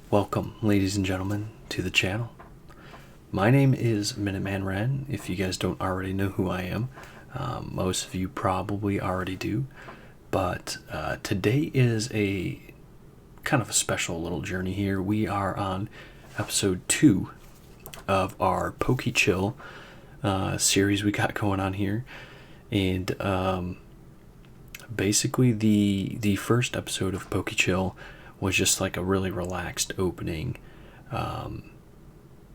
Welcome, ladies and gentlemen, to the channel. My name is Minuteman Ren, if you guys don't already know who I am. Most of you probably already do, but today is a kind of a special little journey here. We are on episode 2 of our PokeChill series we got going on here, and basically the first episode of PokeChill was just like a really relaxed opening,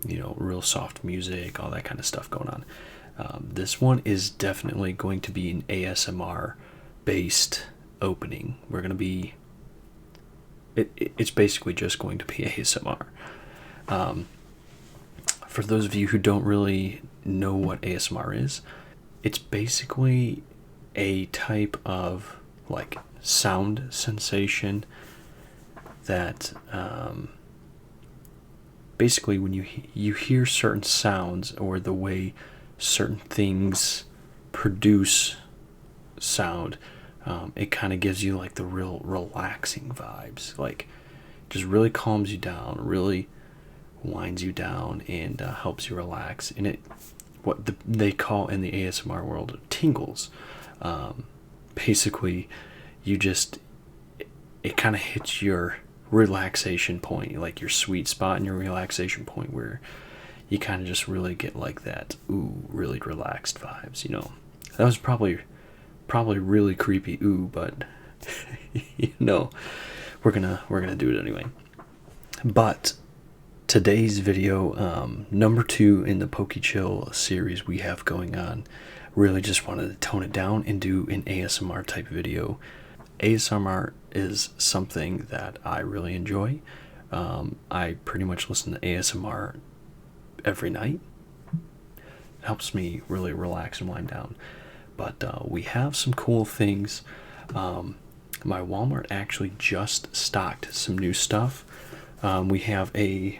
real soft music, all that kind of stuff going on. This one is definitely going to be an ASMR based opening. We're going to be, it's basically just going to be ASMR. For those of you who don't really know what ASMR is, it's basically a type of like sound sensation that basically when you hear certain sounds or the way certain things produce sound, it kind of gives you like the real relaxing vibes, like just really calms you down, really winds you down, and helps you relax. And they call in the ASMR world tingles. Basically it kind of hits your relaxation point, like your sweet spot and your relaxation point, where you kind of just really get like that really relaxed vibes. That was probably really creepy, but we're gonna do it anyway. But today's video, number 2 in the PokeChill series we have going on, really just wanted to tone it down and do an ASMR type video. ASMR is something that I really enjoy. I pretty much listen to ASMR every night. It helps me really relax and wind down. But we have some cool things. My Walmart actually just stocked some new stuff. We have a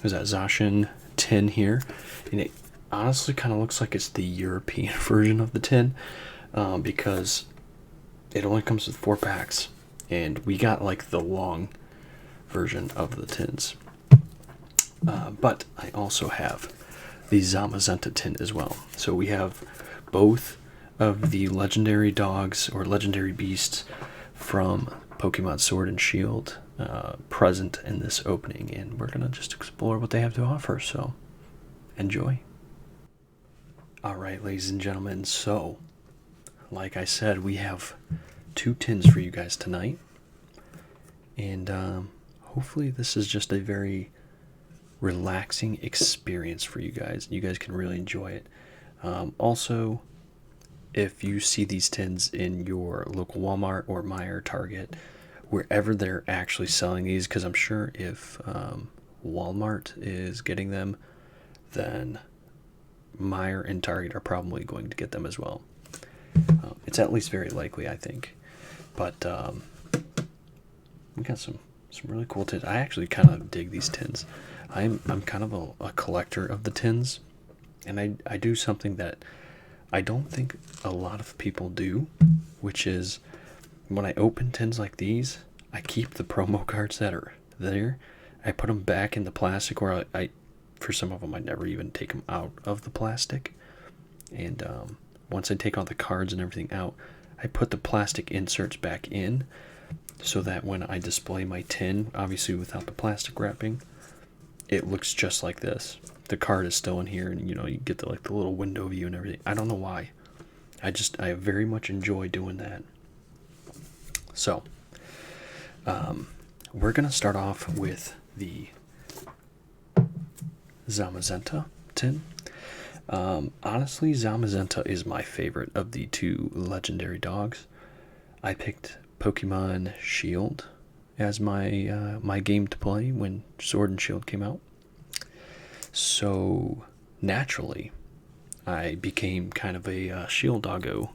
Zacian tin here, and it honestly kind of looks like it's the European version of the tin, because it only comes with 4 packs, and we got like the long version of the tins. But I also have the Zamazenta tin as well. So we have both of the legendary dogs or legendary beasts from Pokemon Sword and Shield present in this opening, and we're gonna just explore what they have to offer. So enjoy. Alright, ladies and gentlemen, so like I said, we have 2 tins for you guys tonight, and hopefully this is just a very relaxing experience for you guys. You guys can really enjoy it. Also, if you see these tins in your local Walmart or Meijer, Target, wherever they're actually selling these, because I'm sure if Walmart is getting them, then Meijer and Target are probably going to get them as well. It's at least very likely, I think. But we got some really cool tins. I actually kind of dig these tins. I'm kind of a collector of the tins, and I do something that I don't think a lot of people do, which is when I open tins like these, I keep the promo cards that are there. I put them back in the plastic, or I for some of them I never even take them out of the plastic. And once I take all the cards and everything out, I put the plastic inserts back in, so that when I display my tin, obviously without the plastic wrapping, it looks just like this. The card is still in here, and you get the little window view and everything. I don't know why. I very much enjoy doing that. So, we're gonna start off with the Zamazenta tin. Honestly, Zamazenta is my favorite of the 2 legendary dogs. I picked Pokemon Shield as my my game to play when Sword and Shield came out. So naturally, I became kind of a Shield doggo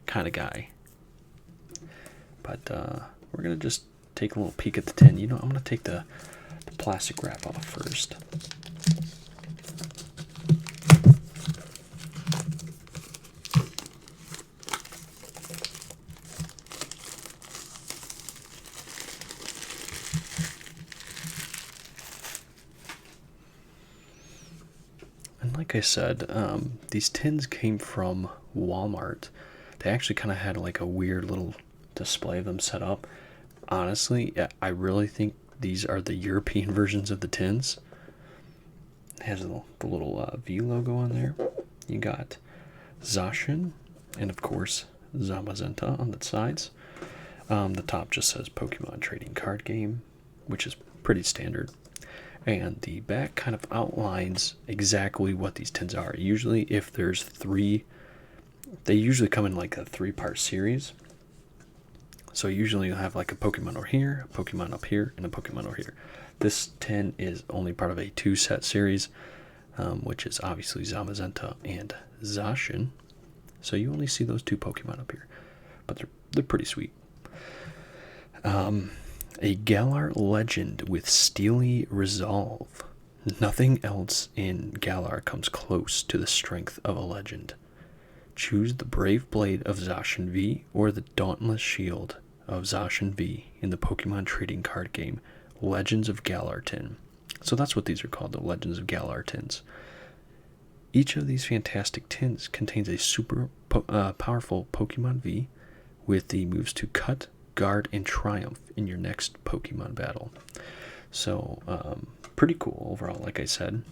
kind of guy. But we're gonna just take a little peek at the tin. I'm gonna take the plastic wrap off first. And like I said, these tins came from Walmart. They actually kind of had like a weird little display of them set up. Honestly, I really think these are the European versions of the tins. It has the little V logo on there. You got Zacian, and of course Zamazenta on the sides. The top just says Pokemon Trading Card Game, which is pretty standard. And the back kind of outlines exactly what these tins are. Usually if there's three, they usually come in like a 3-part series. So usually you'll have like a Pokemon over here, a Pokemon up here, and a Pokemon over here. This tin is only part of a 2-set series, which is obviously Zamazenta and Zacian. So you only see those 2 Pokemon up here, but they're pretty sweet. A Galar Legend with Steely Resolve. Nothing else in Galar comes close to the strength of a legend. Choose the Brave Blade of Zacian V or the Dauntless Shield of Zacian V in the Pokemon trading card game Legends of Galar tin. So that's what these are called, the Legends of Galar tins. Each of these fantastic tins contains a super powerful Pokemon V with the moves to Cut, Guard, and Triumph in your next Pokemon battle. So, pretty cool overall, like I said.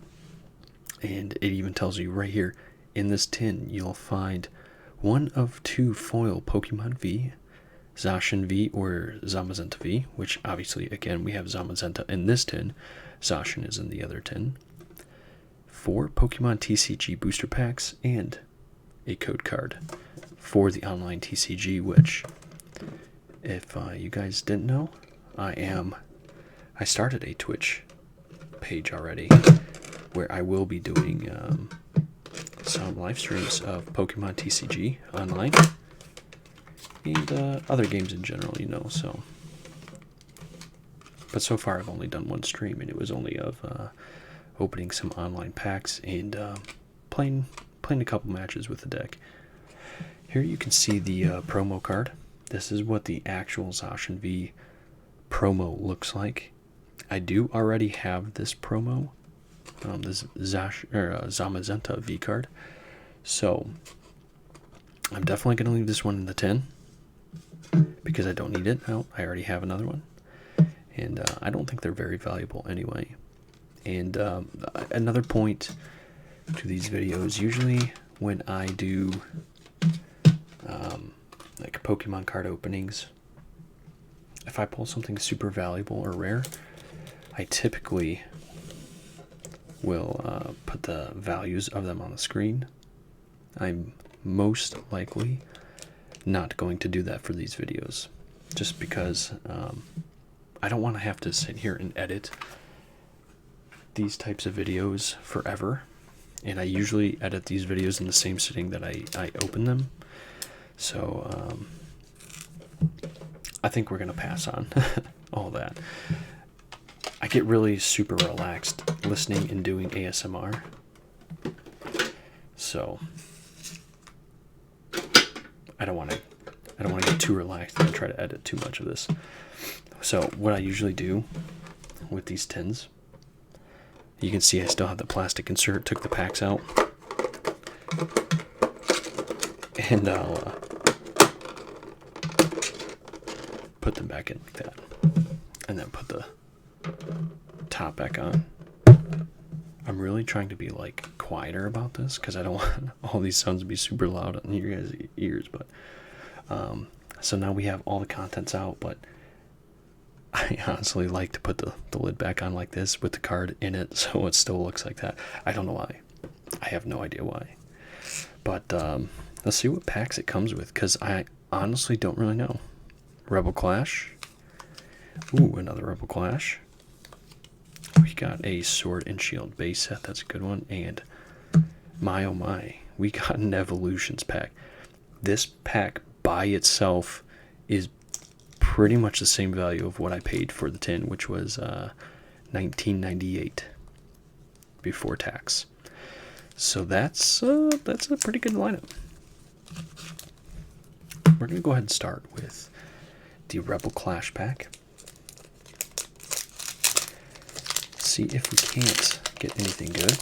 And it even tells you right here, in this tin, you'll find one of 2 foil Pokemon V, Zacian V or Zamazenta V, which obviously, again, we have Zamazenta in this tin. Zacian is in the other tin. 4 Pokemon TCG booster packs, and a code card for the online TCG, which, if you guys didn't know, I started a Twitch page already where I will be doing some live streams of Pokemon TCG online and other games in general, you know. So, but so far I've only done 1 stream, and it was only of opening some online packs and playing a couple matches with the deck. Here you can see the promo card. This is what the actual Zacian V promo looks like. I do already have this promo, this Zamazenta V card. So I'm definitely going to leave this one in the tin because I don't need it. I already have another one. And I don't think they're very valuable anyway. And another point to these videos, usually when I do like Pokemon card openings, if I pull something super valuable or rare, I typically will put the values of them on the screen. I'm most likely not going to do that for these videos, just because I don't want to have to sit here and edit these types of videos forever. And I usually edit these videos in the same sitting that I open them. So I think we're going to pass on all that. I get really super relaxed listening and doing ASMR. So I don't want to get too relaxed and try to edit too much of this. So what I usually do with these tins, you can see I still have the plastic insert, took the packs out, and I'll put them back in like that, and then put the top back on. I'm really trying to be like quieter about this because I don't want all these sounds to be super loud in your guys' ears. But so now we have all the contents out, but I honestly like to put the lid back on like this with the card in it, so it still looks like that. I don't know why. I have no idea why. But let's see what packs it comes with, because I honestly don't really know. Rebel Clash. Ooh, another Rebel Clash. We got a Sword and Shield base set. That's a good one. And my oh my, we got an Evolutions pack. This pack by itself is pretty much the same value of what I paid for the tin, which was $19.98 before tax. So that's a pretty good lineup. We're gonna go ahead and start with the Rebel Clash pack. See if we can't get anything good.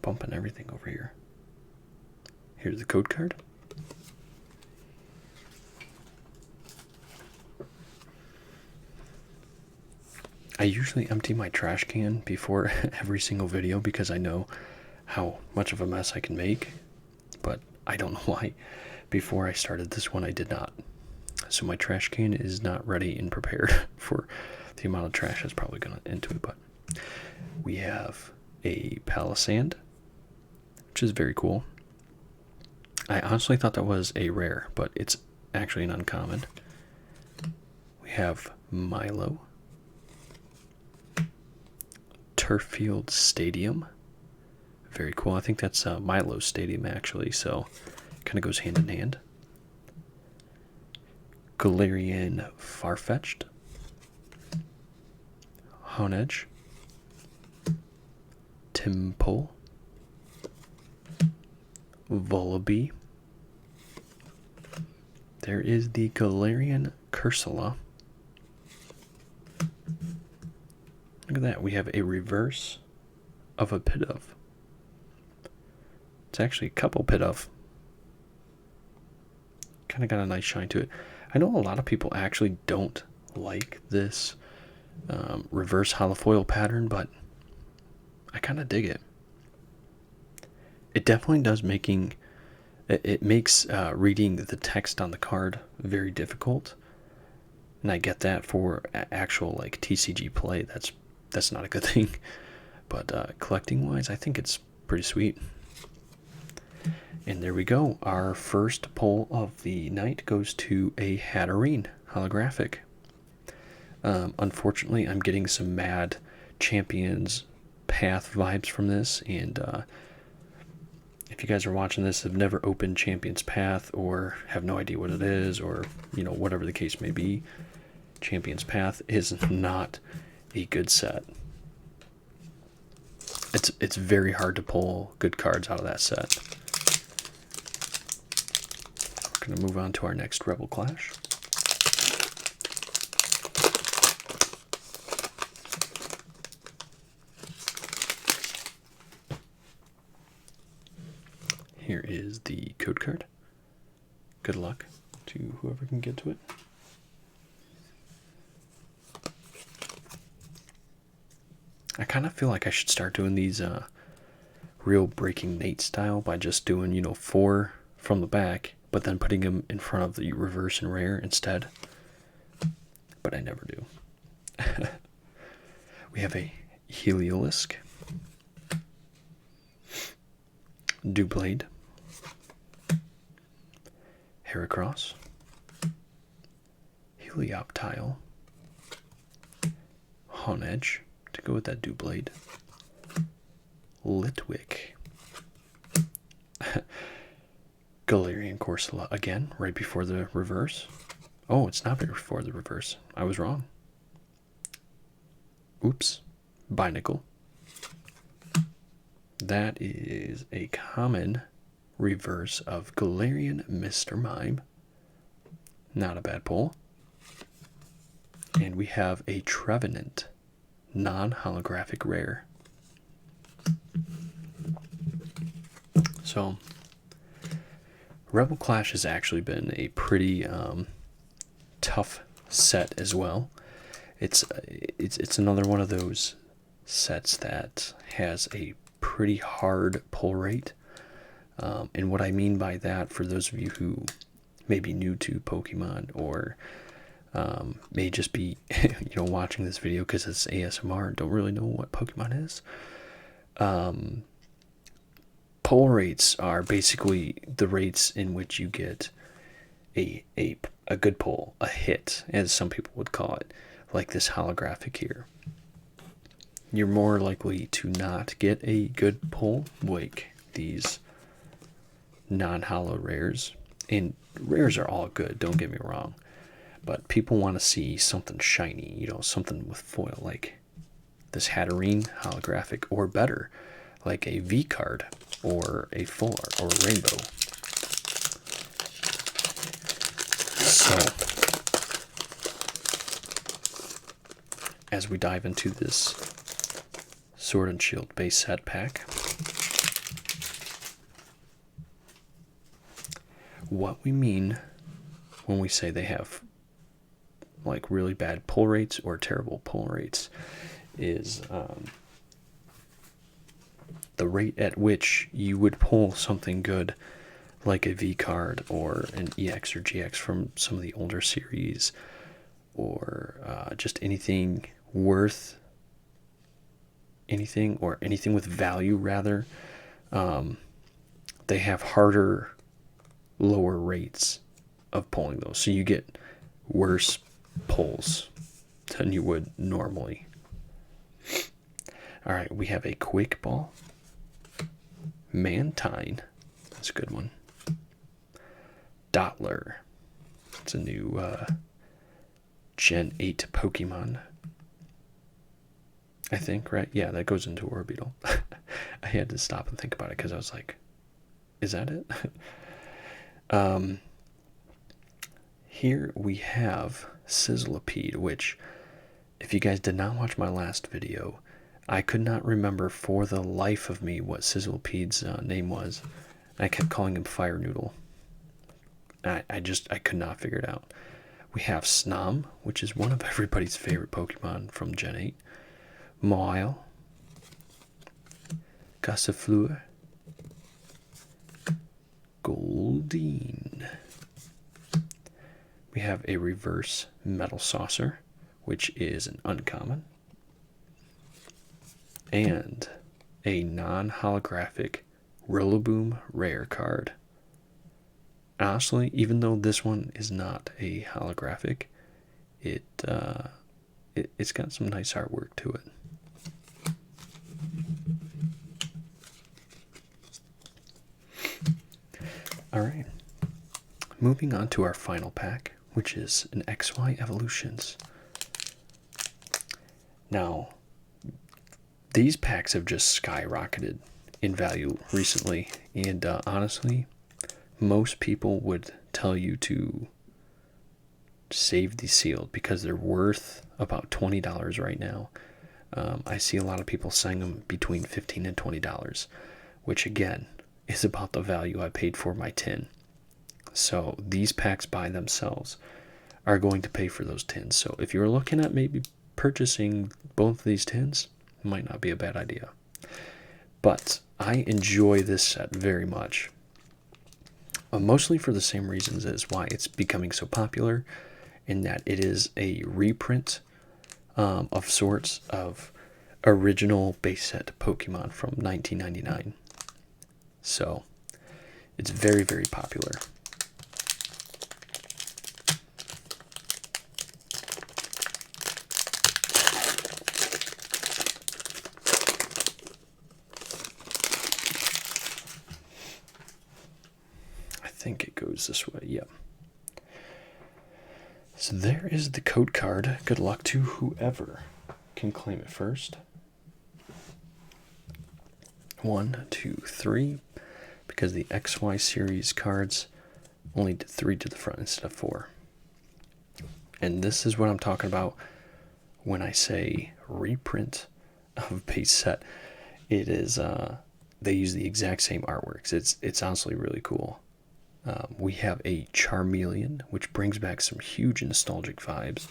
bumping everything over here. Here's the code card. I usually empty my trash can before every single video because I know how much of a mess I can make, but I don't know why. Before I started this one, I did not. So my trash can is not ready and prepared for the amount of trash that's probably going into it. But we have a Palisand, which is very cool. I honestly thought that was a rare, but it's actually an uncommon. We have Milo, Turffield Stadium. Very cool. I think that's Milo Stadium, actually, so kind of goes hand in hand. Galarian Farfetch'd, Honedge, Timpole, Volibee. There is the Galarian Cursula. Look at that. We have a reverse of a Pidove. It's actually a couple Pidove. Kind of got a nice shine to it. I know a lot of people actually don't like this reverse holofoil pattern, but I kind of dig it. It definitely does it makes reading the text on the card very difficult, and I get that for actual like TCG play. That's not a good thing, but collecting wise, I think it's pretty sweet. And there we go. Our first pull of the night goes to a Hatterene holographic. Unfortunately, I'm getting some Mad Champions Path vibes from this, and if you guys are watching this, have never opened Champions Path or have no idea what it is, or whatever the case may be, Champions Path is not a good set. It's very hard to pull good cards out of that set. We're going to move on to our next Rebel Clash. Here is the code card. Good luck to whoever can get to it. I kind of feel like I should start doing these real Breaking Nate style by just doing, 4 from the back, but then putting them in front of the reverse and rare instead. But I never do. We have a Heliolisk, Doublade, Heracross, Helioptile, Honedge, to go with that Doublade, Litwick, Galarian Corsola again, right before the reverse. Oh, it's not before the reverse. I was wrong. Oops. Binacle. That is a common reverse of Galarian Mr. Mime. Not a bad pull. And we have a Trevenant, non-holographic rare. So, Rebel Clash has actually been a pretty tough set as well. It's another one of those sets that has a pretty hard pull rate. And what I mean by that, for those of you who may be new to Pokemon or may just be watching this video because it's ASMR and don't really know what Pokemon is, pull rates are basically the rates in which you get a good pull, a hit, as some people would call it, like this holographic here. You're more likely to not get a good pull, like these non-holo rares. And rares are all good, don't get me wrong, but people want to see something shiny, something with foil, like this Hatterene holographic, or better, like a V card or a full art or a rainbow. So, as we dive into this Sword and Shield base set pack, What we mean when we say they have like really bad pull rates or terrible pull rates is the rate at which you would pull something good like a V card or an EX or GX from some of the older series, or just anything worth anything, or anything with value rather. They have harder, lower rates of pulling those, so you get worse pulls than you would normally. All right, we have a Quick Ball, Mantine, that's a good one. Dottler, it's a new Gen 8 Pokemon, I think, right? Yeah, that goes into Orbeetle. I had to stop and think about it because I was like, is that it? Here we have Sizzlipede, which, if you guys did not watch my last video, I could not remember for the life of me what Sizzlipede's name was. I kept calling him Fire Noodle. I could not figure it out. We have Snom, which is one of everybody's favorite Pokemon from Gen 8. Mawile, Gossifleur, Goldeen. We have a reverse Metal Saucer, which is an uncommon, and a non-holographic Rillaboom rare card. Honestly, even though this one is not a holographic, it's got some nice artwork to it. Alright, moving on to our final pack, which is an XY Evolutions. Now, these packs have just skyrocketed in value recently, and honestly, most people would tell you to save these sealed because they're worth about $20 right now. I see a lot of people saying them between $15 and $20, which again is about the value I paid for my tin. So these packs by themselves are going to pay for those tins. So if you're looking at maybe purchasing both of these tins, it might not be a bad idea. But I enjoy this set very much. Mostly for the same reasons as why it's becoming so popular, in that it is a reprint of sorts of original base set Pokemon from 1999. So it's very, very popular. I think it goes this way, yep. So there is the code card. Good luck to whoever can claim it first. 1, 2, 3. Because the XY series cards only did 3 to the front instead of 4. And this is what I'm talking about when I say reprint of base set. It is they use the exact same artworks. It's honestly really cool. We have a Charmeleon, which brings back some huge nostalgic vibes.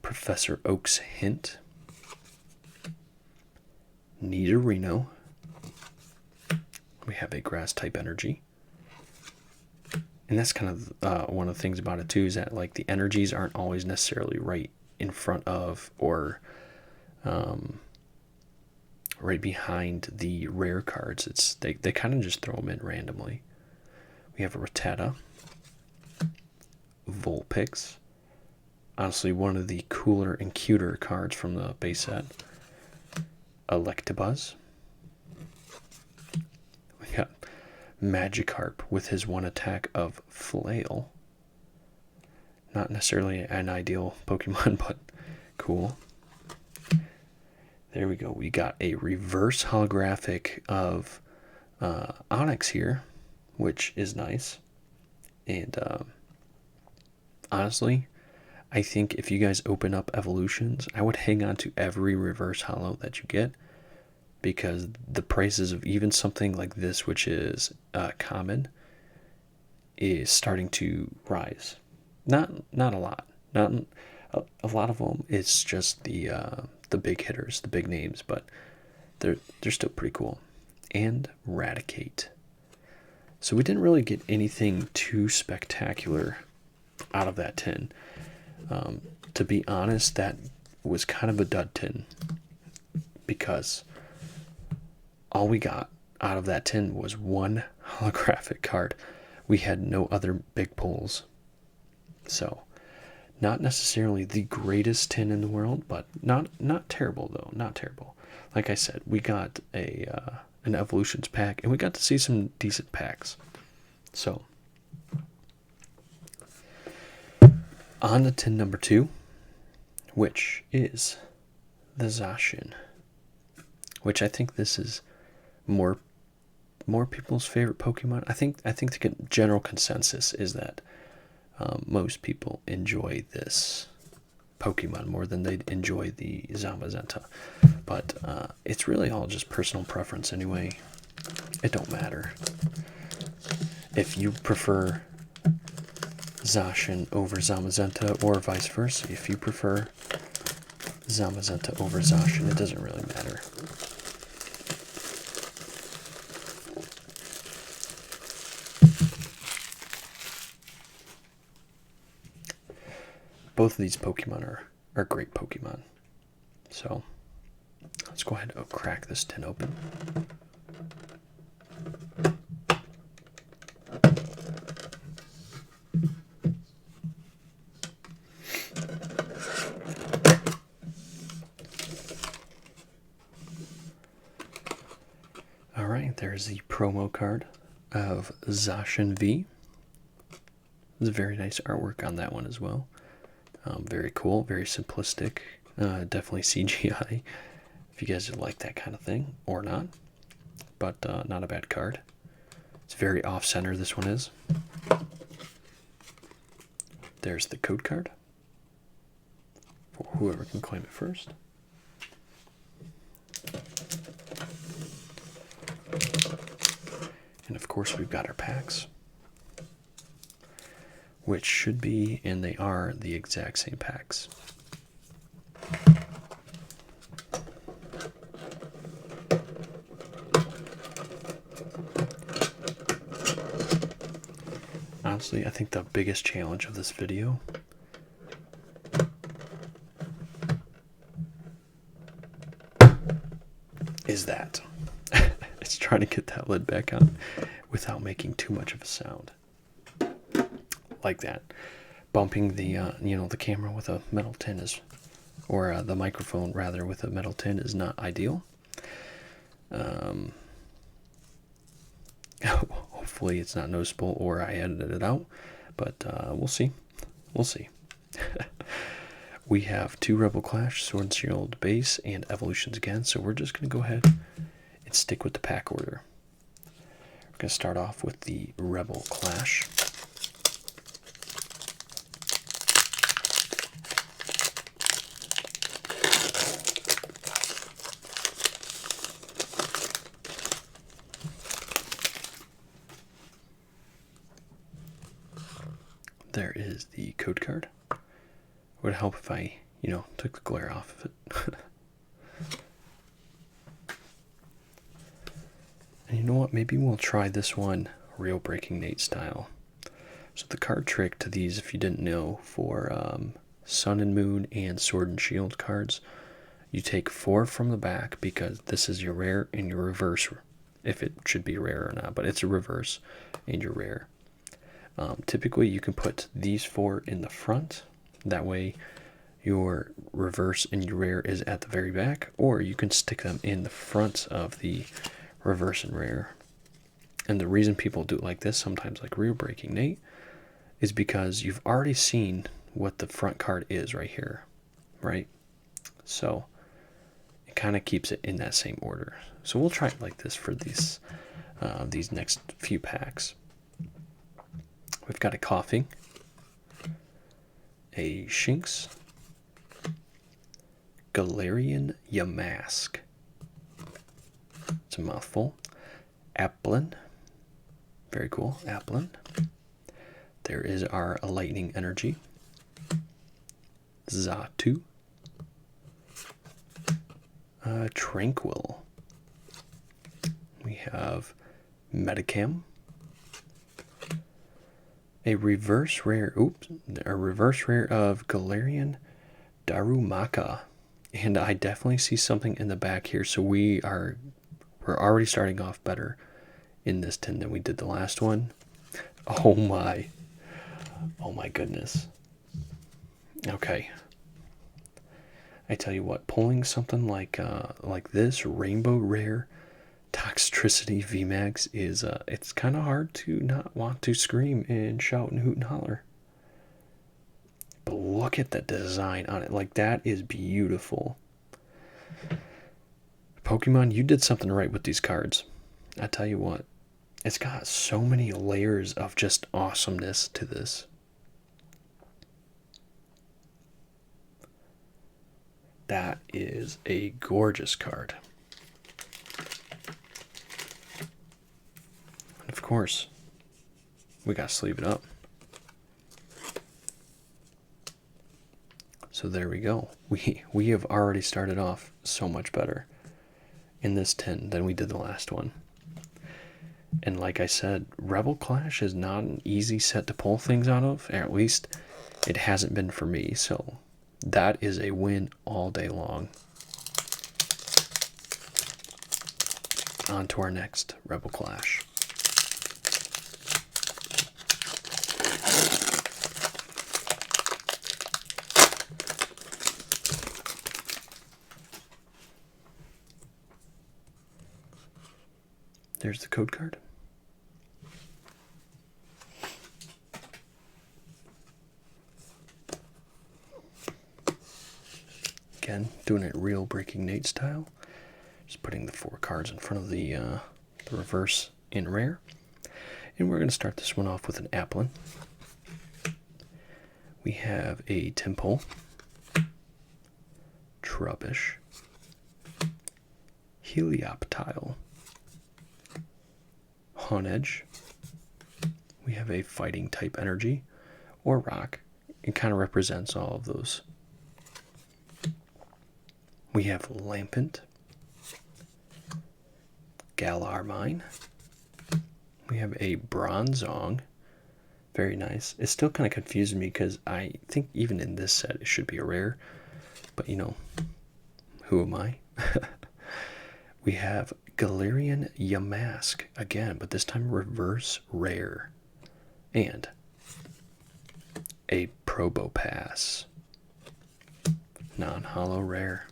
Professor Oak's Hint. Nidorino. We have a grass type energy. And that's kind of one of the things about it too, is that like the energies aren't always necessarily right in front of or right behind the rare cards. It's they kind of just throw them in randomly. We have a Rattata, Vulpix, honestly one of the cooler and cuter cards from the base set. Electabuzz. We got Magikarp with his one attack of Flail. Not necessarily an ideal Pokemon, but cool. There we go. We got a reverse holographic of Onix here, which is nice. And honestly, I think if you guys open up Evolutions, I would hang on to every reverse holo that you get, because the prices of even something like this, which is common, is starting to rise. Not a lot. Not a lot of them. It's just the big hitters, the big names, but they're still pretty cool. And Raticate. So we didn't really get anything too spectacular out of that tin. To be honest, that was kind of a dud tin, because all we got out of that tin was one holographic card. We had no other big pulls. So, not necessarily the greatest tin in the world, but not terrible though. Not terrible. Like I said, we got an Evolutions pack, and we got to see some decent packs. So, on to tin number 2, which is the Zacian, which I think this is more people's favorite Pokemon. I think the general consensus is that most people enjoy this Pokemon more than they enjoy the Zamazenta, but it's really all just personal preference anyway. It don't matter if you prefer Zacian over Zamazenta, or vice versa. If you prefer Zamazenta over Zacian, it doesn't really matter. Both of these Pokemon are great Pokemon. So let's go ahead and crack this tin open. Alright, there's the promo card of Zacian V. There's a very nice artwork on that one as well. Very cool, very simplistic, definitely CGI, if you guys like that kind of thing, or not, but not a bad card. It's very off-center, this one is. There's the code card, for whoever can claim it first. And of course we've got our packs, which should be, and they are, the exact same packs. Honestly, I think the biggest challenge of this video is that it's trying to get that lid back on without making too much of a sound. Like that. Bumping the the camera with a metal tin is, or the microphone rather, with a metal tin is not ideal. Hopefully it's not noticeable, or I edited it out, but we'll see. We'll see. We have 2 Rebel Clash, Sword and Shield base, and Evolutions again, so we're just going to go ahead and stick with the pack order. We're going to start off with the Rebel Clash. There is the code card. Would help if I, took the glare off of it. And you know what? Maybe we'll try this one Real Breaking Nate style. So the card trick to these, if you didn't know, for Sun and Moon and Sword and Shield cards, you take 4 from the back, because this is your rare and your reverse, if it should be rare or not, but it's a reverse and your rare. Typically you can put these 4 in the front, that way your reverse and your rare is at the very back, or you can stick them in the front of the reverse and rare. And the reason people do it like this, sometimes like Real Breaking Nate, is because you've already seen what the front card is right here, right? So it kind of keeps it in that same order. So we'll try it like this for these next few packs. We've got a Coughing, a Shinx, Galarian Yamask, it's a mouthful, Applin, very cool, Applin, there is our lightning energy. Zatu. Tranquil. We have Metacam. A reverse rare, a reverse rare of Galarian Darumaka. And I definitely see something in the back here, so we're already starting off better in this tin than we did the last one. Oh my goodness. Okay. I tell you what, pulling something like this rainbow rare Toxtricity VMAX is it's kind of hard to not want to scream and shout and hoot and holler. But look at the design on it. Like, that is beautiful. Pokemon, you did something right with these cards. I tell you what, it's got so many layers of just awesomeness to this. That is a gorgeous card. And of course, we got to sleeve it up. So there we go. We have already started off so much better in this tin than we did the last one. And like I said, Rebel Clash is not an easy set to pull things out of, or at least it hasn't been for me, so that is a win all day long. On to our next Rebel Clash. There's the code card. Again, doing it real Breaking Nate style. Just putting the 4 cards in front of the reverse in rare. And we're going to start this one off with an Applin. We have a Temple, Trubbish, Helioptile, Honedge. We have a fighting type energy or rock. It kind of represents all of those. We have Lampent, Galarmine. We have a Bronzong. Very nice. It's still kind of confusing me because I think even in this set it should be a rare. But you know, who am I? We have Galarian Yamask again, but this time reverse rare. And a Probopass. Non-holo rare.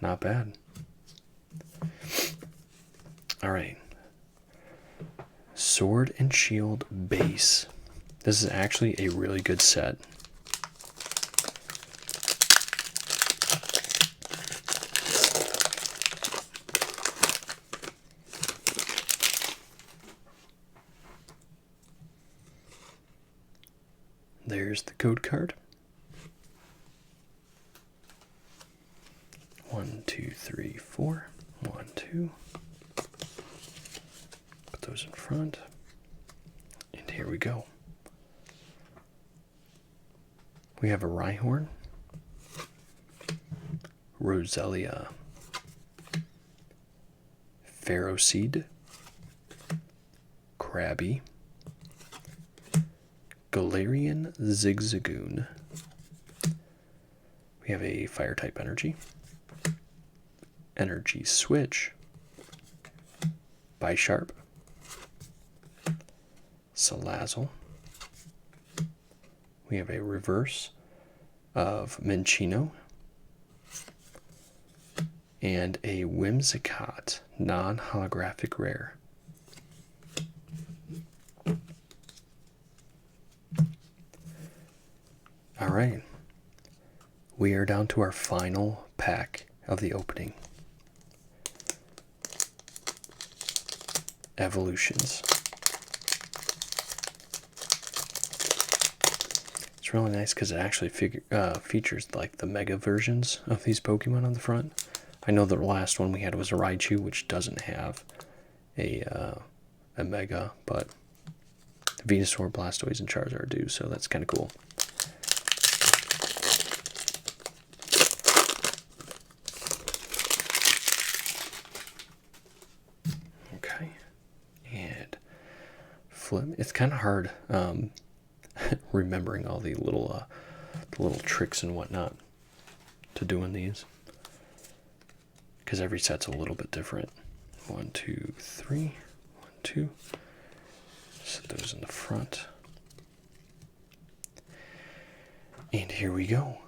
Not bad. Alright. Sword and Shield base. This is actually a really good set. There's the code card. 1, 2, 3, 4. 1, 2. Put those in front. And here we go. We have a Rhyhorn, Roselia, Ferroseed, Krabby, Galarian Zigzagoon. We have a fire type energy, Energy Switch, Bisharp, Salazzle. We have a reverse of Minccino and a Whimsicott non-holographic rare. All right, we are down to our final pack of the opening. Evolutions. It's really nice because it actually features like the mega versions of these Pokemon on the front. I know the last one we had was a Raichu, which doesn't have a mega, but Venusaur, Blastoise, and Charizard do, so that's kind of cool. Okay, and flip. It's kind of hard remembering all the little tricks and whatnot to doing these, because every set's a little bit different. 1, 2, 3. 1, 2. Set those in the front. And here we go.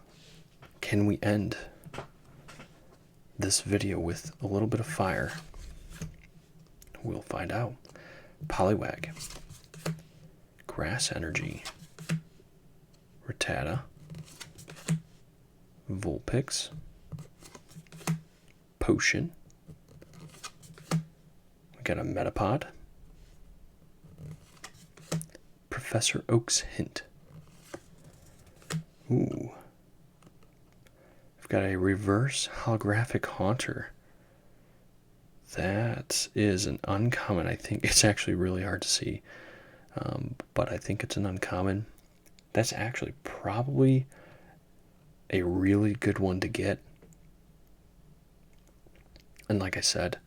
Can we end this video with a little bit of fire? We'll find out. Poliwag, Grass Energy, Rattata, Vulpix, Potion. We got a Metapod, Professor Oak's Hint. Ooh. We've got a reverse holographic Haunter. That is an uncommon. I think it's actually really hard to see, but I think it's an uncommon. That's actually probably a really good one to get. And like I said,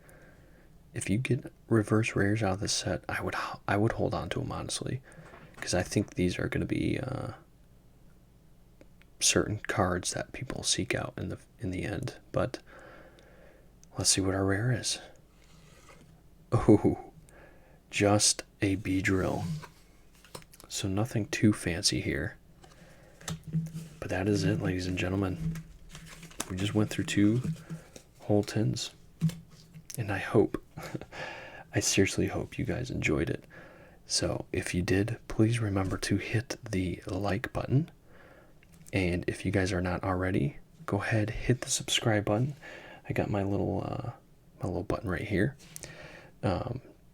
if you get reverse rares out of this set, I would hold on to them, honestly, because I think these are going to be certain cards that people seek out in the end. But let's see what our rare is. Oh, just a Beedrill. So nothing too fancy here. But that is it, ladies and gentlemen. We just went through 2 whole tins. And I hope, I seriously hope you guys enjoyed it. So if you did, please remember to hit the like button. And if you guys are not already, go ahead, hit the subscribe button. I got my little button right here.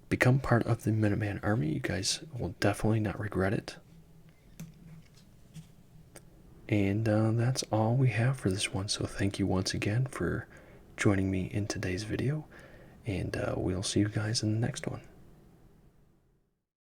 Become part of the Minuteman Army. You guys will definitely not regret it. And that's all we have for this one. So thank you once again for joining me in today's video. And we'll see you guys in the next one.